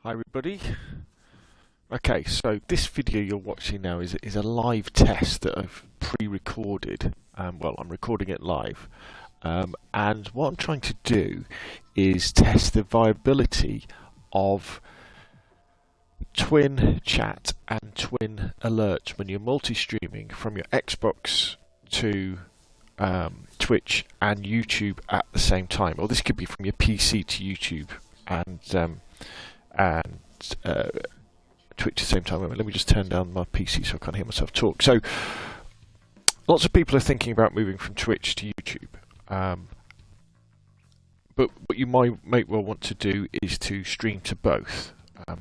Hi everybody. Okay, so this video you're watching now is a live test that I've pre-recorded. Well, I'm recording it live. And what I'm trying to do is test the viability of twin chat and twin alerts when you're multi-streaming from your Xbox to Twitch and YouTube at the same time. Or this could be from your PC to YouTube and Twitch at the same time. Let me just turn down my PC so I can't hear myself talk. So, lots of people are thinking about moving from Twitch to YouTube. But what you might well want to do is to stream to both,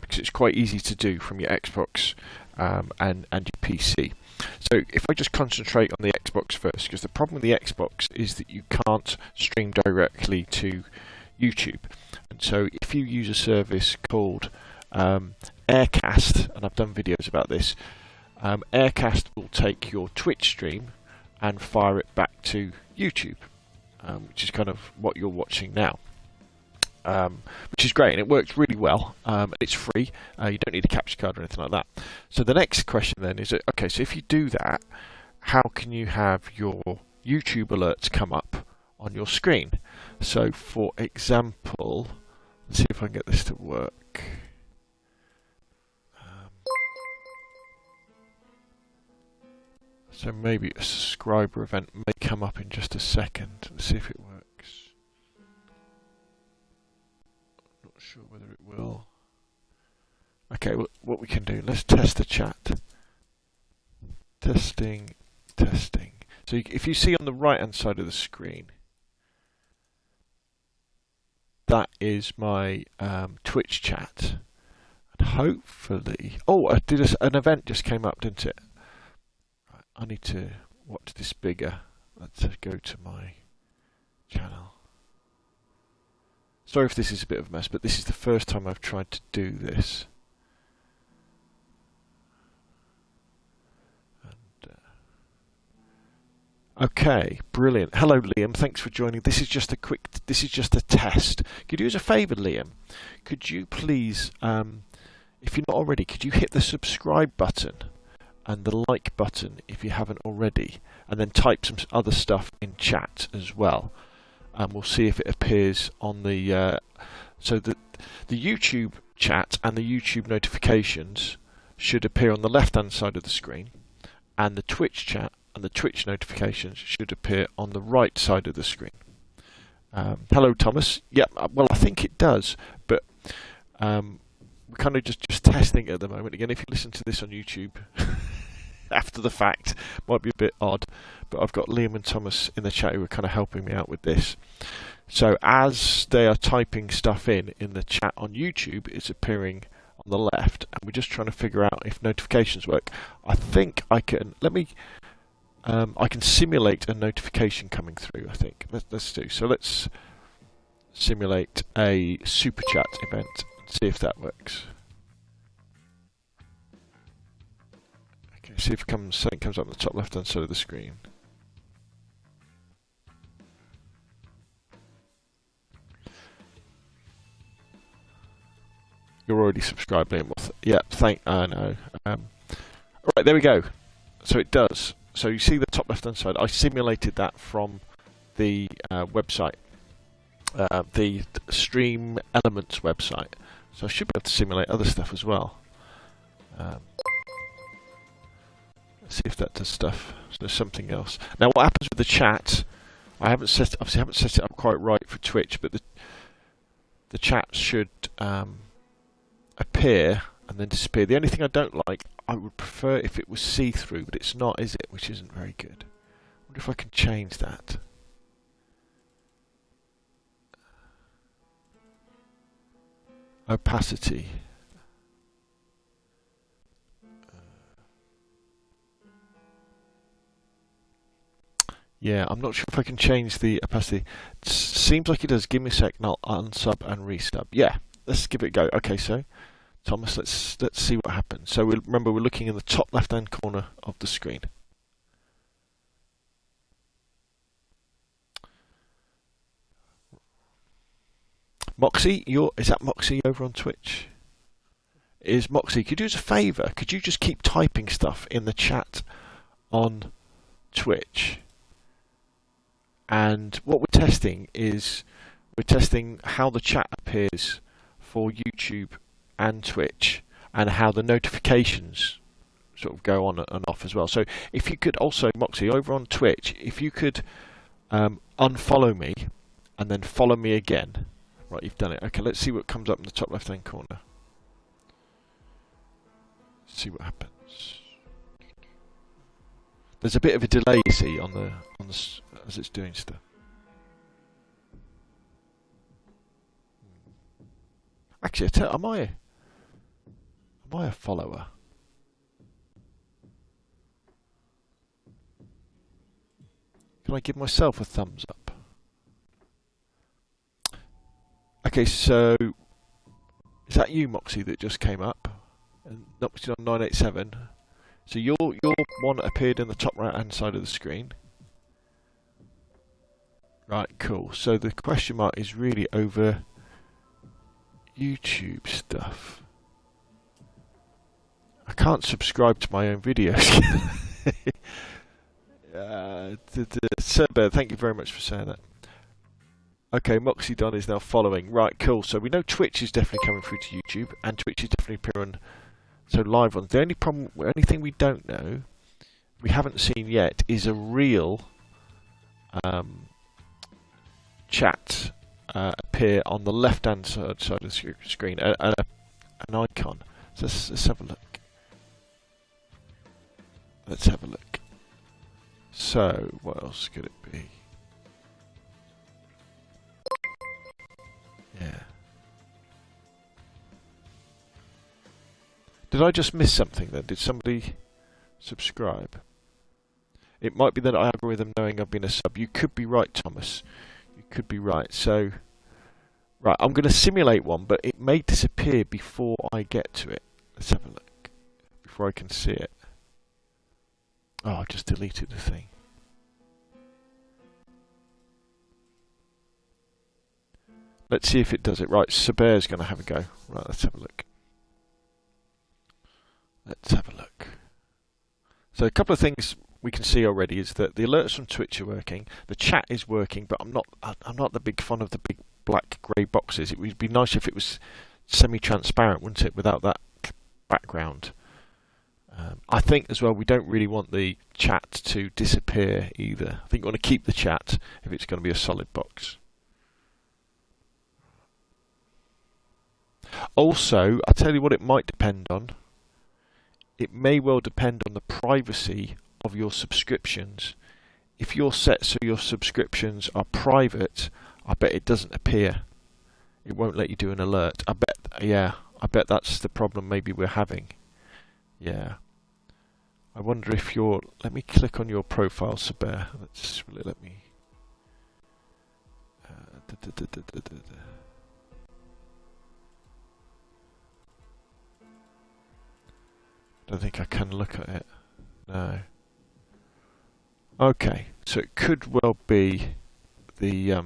because it's quite easy to do from your Xbox and your PC. So if I just concentrate on the Xbox first, because the problem with the Xbox is that you can't stream directly to YouTube. And so if you use a service called AirCast, and I've done videos about this, AirCast will take your Twitch stream and fire it back to YouTube, which is kind of what you're watching now, which is great, and it works really well. It's free, you don't need a capture card or anything like that. So the next question then is, okay, so if you do that, how can you have your YouTube alerts come up on your screen? So for example, let's see if I can get this to work. So maybe a subscriber event may come up in just a second. Let's see if it works. Not sure whether it will. Okay, well, what we can do, let's test the chat. Testing. So if you see on the right hand side of the screen, that is my Twitch chat. And hopefully, oh, an event just came up, didn't it? I need to watch this bigger. Let's go to my channel. Sorry if this is a bit of a mess, but this is the first time I've tried to do this. Okay, brilliant. Hello, Liam. Thanks for joining. This is just a test. Could you do us a favour, Liam? Could you please, if you're not already, could you hit the subscribe button and the like button if you haven't already, and then type some other stuff in chat as well, and we'll see if it appears on the so the YouTube chat and the YouTube notifications should appear on the left hand side of the screen, and the Twitch chat and the Twitch notifications should appear on the right side of the screen. Hello, Thomas. Yeah, well, I think it does, but we're kind of just testing it at the moment. Again, if you listen to this on YouTube after the fact, might be a bit odd, but I've got Liam and Thomas in the chat who are kind of helping me out with this. So as they are typing stuff in the chat on YouTube, it's appearing on the left, and we're just trying to figure out if notifications work. I think I can, I can simulate a notification coming through, I think. Let's do. So let's simulate a super chat event and see if that works. Okay, see if something comes up on the top left hand side of the screen. You're already subscribed, Liam. Yeah, I know. Right, there we go. So it does. So you see the top left hand side. I simulated that from the website, the Stream Elements website. So I should be able to simulate other stuff as well. Let's see if that does stuff. So there's something else. Now, what happens with the chat? I obviously haven't set it up quite right for Twitch, but the chat should appear and then disappear. The only thing I don't like, I would prefer if it was see-through, but it's not, is it? Which isn't very good. I wonder if I can change that. Opacity. Yeah, I'm not sure if I can change the opacity. It seems like it does. Give me a sec and I'll unsub and resub. Yeah, let's give it a go. Okay, so Thomas, let's see what happens. So remember, we're looking in the top left-hand corner of the screen. Moxie, is that Moxie over on Twitch? is, Moxie, could you do us a favour? Could you just keep typing stuff in the chat on Twitch? And what we're testing is how the chat appears for YouTube and Twitch, and how the notifications sort of go on and off as well. So if you could also, Moxie, over on Twitch, if you could unfollow me and then follow me again. Right, you've done it. Okay, let's see what comes up in the top left-hand corner. See what happens. There's a bit of a delay, you see, on the as it's doing stuff. Actually, am I a follower? Can I give myself a thumbs up? Okay, so is that you, Moxie, that just came up? And Moxie on 987. So your one appeared in the top right hand side of the screen. Right, cool. So the question mark is really over YouTube stuff. I can't subscribe to my own videos. Sir Bear, thank you very much for saying that. Okay, Moxie Don is now following. Right, cool. So we know Twitch is definitely coming through to YouTube, and Twitch is definitely appearing so live on. The only problem, only thing we don't know, we haven't seen yet, is a real chat appear on the left-hand side of the screen, an icon. So let's have a look. Let's have a look. So, what else could it be? Yeah. Did I just miss something then? Did somebody subscribe? It might be that algorithm knowing I've been a sub. You could be right, Thomas. You could be right. So, right, I'm going to simulate one, but it may disappear before I get to it. Let's have a look. Before I can see it. Oh, I just deleted the thing. Let's see if it does it. Right, Saber's going to have a go. Right, let's have a look. Let's have a look. So a couple of things we can see already is that the alerts from Twitch are working. The chat is working, but I'm not the big fan of the big black grey boxes. It would be nice if it was semi-transparent, wouldn't it, without that background. I think as well we don't really want the chat to disappear either. I think we want to keep the chat if it's going to be a solid box. Also, I'll tell you what it might depend on. It may well depend on the privacy of your subscriptions. If you're set so your subscriptions are private, I bet it doesn't appear. It won't let you do an alert. I bet that's the problem maybe we're having. Yeah. I wonder if you're... Let me click on your profile, Saber. Let me... Don't think I can look at it. No. Okay, so it could well be the...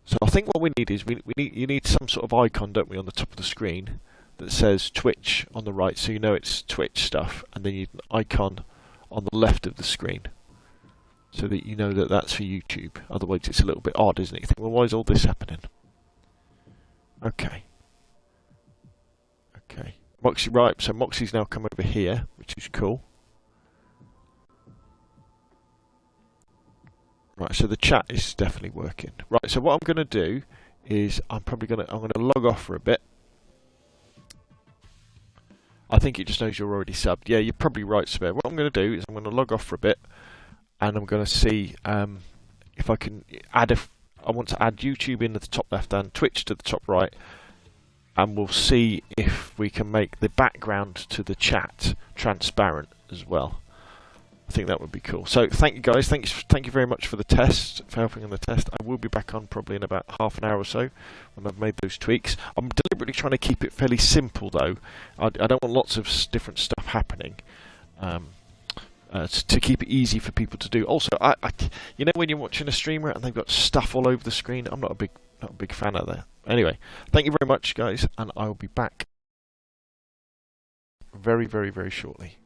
So I think what we need is you need some sort of icon, don't we, on the top of the screen that says Twitch on the right, so you know it's Twitch stuff, and then you need an icon on the left of the screen so that you know that that's for YouTube. Otherwise it's a little bit odd, isn't it? You think, well, why is all this happening? Okay. Okay. Moxie, right, so Moxie's now come over here, which is cool. Right, so the chat is definitely working. Right, so what I'm going to do is I'm going to log off for a bit. I think it just knows you're already subbed. Yeah, you're probably right, Spare. What I'm going to do is I'm going to log off for a bit, and I'm going to see if I can add I want to add YouTube in at the top left and Twitch to the top right, and we'll see if we can make the background to the chat transparent as well. I think that would be cool. So thank you guys. Thank you very much for the test, for helping on the test. I will be back on probably in about half an hour or so when I've made those tweaks. I'm deliberately trying to keep it fairly simple though. I don't want lots of different stuff happening. To keep it easy for people to do. Also, you know when you're watching a streamer and they've got stuff all over the screen, I'm not a big fan of that. Anyway, thank you very much, guys, and I will be back very, very, very shortly.